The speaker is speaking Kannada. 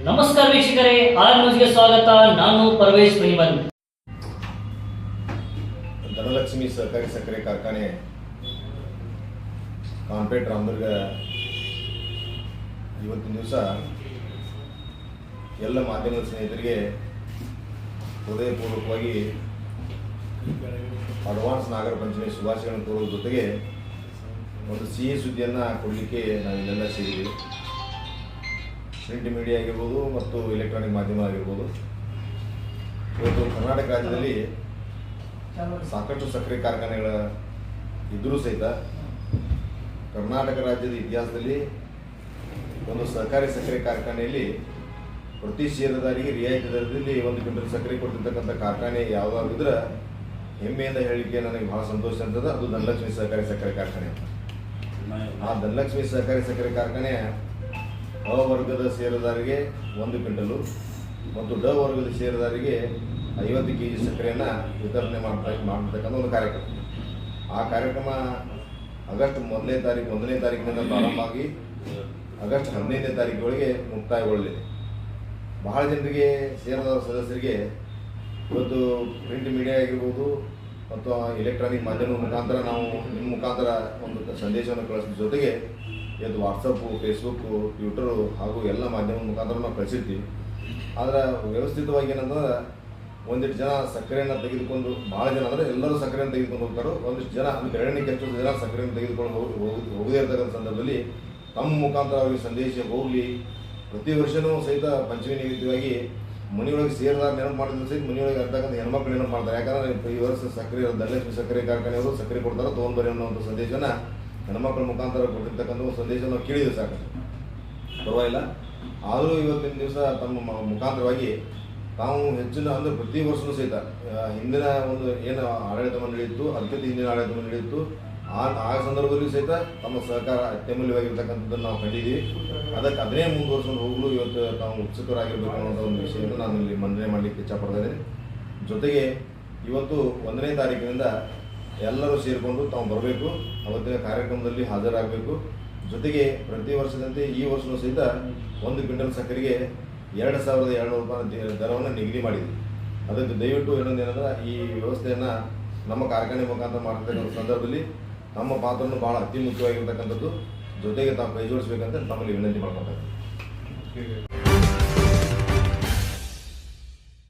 ನಮಸ್ಕಾರ ವೀಕ್ಷಕರೇ, ಆರ್ ನ್ಯೂಸ್ಗೆ ಸ್ವಾಗತ. ನಾನು ಪರವೇಶ್ ಪನಿಮಲ್. ಧನಲಕ್ಷ್ಮಿ ಸಹಕಾರಿ ಸಕ್ಕರೆ ಕಾರ್ಖಾನೆ ಕಾಂಪೇಟ್ ರಾಮದುರ್ಗ ಇವತ್ತಿನ ದಿವಸ ಎಲ್ಲ ಮಾಧ್ಯಮದ ಸ್ನೇಹಿತರಿಗೆ ಹೃದಯಪೂರ್ವಕವಾಗಿ ಅಡ್ವಾನ್ಸ್ ನಾಗರ ಪಂಚಮಿ ಶುಭಾಶಯಗಳನ್ನು ಕೋರುವ ಜೊತೆಗೆ ಒಂದು ಸಿಹಿ ಸುದ್ದಿಯನ್ನು ಕೊಡಲಿಕ್ಕೆ ನಾವಿಲ್ಲೆಲ್ಲ ಸೇರಿದ್ದೀವಿ. ಪ್ರಿಂಟ್ ಮೀಡಿಯಾ ಆಗಿರ್ಬೋದು ಮತ್ತು ಎಲೆಕ್ಟ್ರಾನಿಕ್ ಮಾಧ್ಯಮ ಆಗಿರ್ಬೋದು. ಇವತ್ತು ಕರ್ನಾಟಕ ರಾಜ್ಯದಲ್ಲಿ ಸಾಕಷ್ಟು ಸಕ್ಕರೆ ಕಾರ್ಖಾನೆಗಳ ಇದ್ದರೂ ಸಹಿತ ಕರ್ನಾಟಕ ರಾಜ್ಯದ ಇತಿಹಾಸದಲ್ಲಿ ಒಂದು ಸಹಕಾರಿ ಸಕ್ಕರೆ ಕಾರ್ಖಾನೆಯಲ್ಲಿ ಪ್ರತಿ ಷೇರುದಾರಿಗೆ ರಿಯಾಯಿತಿ ದರದಲ್ಲಿ 1 ಕ್ವಿಂಟಲ್ ಸಕ್ಕರೆ ಕೊಟ್ಟಿರ್ತಕ್ಕಂಥ ಕಾರ್ಖಾನೆ ಯಾವುದಾದ್ರು ಇದ್ರೆ ಹೆಮ್ಮೆಯಿಂದ ಹೇಳಲಿಕ್ಕೆ ನನಗೆ ಬಹಳ ಸಂತೋಷ ಅಂತದ. ಅದು ಧನಲಕ್ಷ್ಮಿ ಸಹಕಾರಿ ಸಕ್ಕರೆ ಕಾರ್ಖಾನೆ ಅಂತ. ಆ ಧನಲಕ್ಷ್ಮಿ ಸಹಕಾರಿ ಸಕ್ಕರೆ ಕಾರ್ಖಾನೆ ಅ ವರ್ಗದ ಷೇರುದಾರಿಗೆ 1 ಕ್ವಿಂಟಲು ಮತ್ತು ಡ ವರ್ಗದ ಷೇರುದಾರಿಗೆ 50 kg ಸಕ್ಕರೆಯನ್ನು ವಿತರಣೆ ಮಾಡತಕ್ಕಂಥ ಒಂದು ಕಾರ್ಯಕ್ರಮ. ಆ ಕಾರ್ಯಕ್ರಮ ಆಗಸ್ಟ್ 1ನೇ ತಾರೀಕಿನಿಂದ ಪ್ರಾರಂಭ ಆಗಿ ಆಗಸ್ಟ್ 15ನೇ ತಾರೀಕಿನೊಳಗೆ ಮುಕ್ತಾಯಗೊಳ್ಳಲಿದೆ. ಬಹಳ ಜನರಿಗೆ ಷೇರುದಾರ ಸದಸ್ಯರಿಗೆ ಇವತ್ತು ಪ್ರಿಂಟ್ ಮೀಡಿಯಾ ಆಗಿರ್ಬೋದು ಮತ್ತು ಎಲೆಕ್ಟ್ರಾನಿಕ್ ಮಾಧ್ಯಮದ ಮುಖಾಂತರ ನಾವು ನಿಮ್ಮ ಮುಖಾಂತರ ಒಂದು ಸಂದೇಶವನ್ನು ಕಳಿಸಿದ ಜೊತೆಗೆ ಇವತ್ತು ವಾಟ್ಸಪ್ಪು, ಫೇಸ್ಬುಕ್ಕು, ಟ್ವಿಟರು ಹಾಗೂ ಎಲ್ಲ ಮಾಧ್ಯಮದ ಮುಖಾಂತರ ನಾವು ಕಳಿಸಿರ್ತೀವಿ. ಆದರೆ ವ್ಯವಸ್ಥಿತವಾಗಿ ಏನಂತಂದ್ರೆ ಒಂದಿಷ್ಟು ಜನ ಸಕ್ಕರೆಯನ್ನು ತೆಗೆದುಕೊಂಡು, ಭಾಳ ಜನ ಅಂದರೆ ಎಲ್ಲರೂ ಸಕ್ಕರೆಯನ್ನು ತೆಗೆದುಕೊಂಡು ಹೋಗ್ತಾರೋ, ಒಂದಿಷ್ಟು ಜನ ಅದು ಬೆರಳಿಗೆ ಎಷ್ಟು ಜನ ಸಕ್ಕರೆಯನ್ನು ತೆಗೆದುಕೊಂಡು ಹೋಗದೇ ಇರ್ತಕ್ಕಂಥ ಸಂದರ್ಭದಲ್ಲಿ ತಮ್ಮ ಮುಖಾಂತರ ಅವರಿಗೆ ಸಂದೇಶ ಹೋಗಲಿ. ಪ್ರತಿ ವರ್ಷವೂ ಸಹಿತ ಪಂಚಮಿ ನಿಮಿತ್ತವಾಗಿ ಮನೆಯೊಳಗೆ ಷೇರುದಾರ ನೆನಪು ಮಾಡಿದ್ರೆ ಸಹಿತ ಮನೆಯೊಳಗೆ ಇರ್ತಕ್ಕಂಥ ಹೆಣ್ಮಕ್ಳು ನೆನಪು ಮಾಡ್ತಾರೆ. ಯಾಕಂದರೆ ಈ ವರ್ಷ ಸಕ್ಕರೆ ಧನಲಕ್ಷ್ಮಿ ಸಕ್ಕರೆ ಕಾರ್ಖಾನೆಯವರು ಸಕ್ಕರೆ ಕೊಡ್ತಾರೆ, ತೊಗೊಂಡ್ಬರಿ ಅನ್ನೋಂಥ ಸಂದೇಶನ ಹೆಣ್ಮಕ್ಳ ಮುಖಾಂತರ ಕೊಟ್ಟಿರ್ತಕ್ಕಂಥ ಒಂದು ಸಂದೇಶ ನಾವು ಕೇಳಿದ್ವಿ. ಸಾಕು, ಪರವಾಗಿಲ್ಲ. ಆದರೂ ಇವತ್ತಿನ ದಿವಸ ತಮ್ಮ ಮುಖಾಂತರವಾಗಿ ತಾವು ಹೆಚ್ಚಿನ ಅಂದರೆ ಪ್ರತಿ ವರ್ಷವೂ ಸಹಿತ ಹಿಂದಿನ ಒಂದು ಏನು ಆಡಳಿತ ಮಂಡಳಿ ಇತ್ತು, ಅದಕ್ಕಿಂತ ಹಿಂದಿನ ಆಡಳಿತ ಮಂಡಳಿ ಇತ್ತು, ಆ ಸಂದರ್ಭದಲ್ಲಿ ಸಹಿತ ತಮ್ಮ ಸಹಕಾರ ಅತ್ಯಮೂಲ್ಯವಾಗಿರ್ತಕ್ಕಂಥದ್ದನ್ನು ನಾವು ಕಂಡಿದ್ದೀವಿ. ಅದನ್ನೇ ಮುಂದುವರ್ಸ್ಕೊಂಡು ಹೋಗಲು ಇವತ್ತು ತಾವು ಉತ್ಸುಕರಾಗಿರ್ಬೇಕು ಅನ್ನೋ ಒಂದು ವಿಷಯವನ್ನು ನಾನು ಇಲ್ಲಿ ಮಂಡನೆ ಮಾಡಲಿಕ್ಕೆ ಇಚ್ಛಪಡ್ತಾ. ಜೊತೆಗೆ ಇವತ್ತು 1ನೇ ತಾರೀಕಿನಿಂದ ಎಲ್ಲರೂ ಸೇರಿಕೊಂಡು ತಾವು ಬರಬೇಕು, ಅವತ್ತಿನ ಕಾರ್ಯಕ್ರಮದಲ್ಲಿ ಹಾಜರಾಗಬೇಕು. ಜೊತೆಗೆ ಪ್ರತಿ ವರ್ಷದಂತೆ ಈ ವರ್ಷವೂ ಸಹಿತ 1 ಕ್ವಿಂಟಲ್ ಸಕ್ಕರೆಗೆ 2,200 ರೂಪಾಯಿ ದರವನ್ನು ನಿಗದಿ ಮಾಡಿದ್ವಿ. ಅದಕ್ಕೆ ದಯವಿಟ್ಟು ಏನಂದ್ರೆ ಈ ವ್ಯವಸ್ಥೆಯನ್ನು ನಮ್ಮ ಕಾರ್ಖಾನೆ ಮುಖಾಂತರ ಮಾಡ್ತಕ್ಕಂಥ ಸಂದರ್ಭದಲ್ಲಿ ನಮ್ಮ ಪಾತ್ರವನ್ನು ಭಾಳ ಅತಿ ಮುಖ್ಯವಾಗಿರ್ತಕ್ಕಂಥದ್ದು. ಜೊತೆಗೆ ತಾವು ಕೈ ಜೋಡಿಸ್ಬೇಕಂತ ತಮ್ಮಲ್ಲಿ ವಿನಂತಿ ಮಾಡ್ಕೊಳ್ತಾರೆ.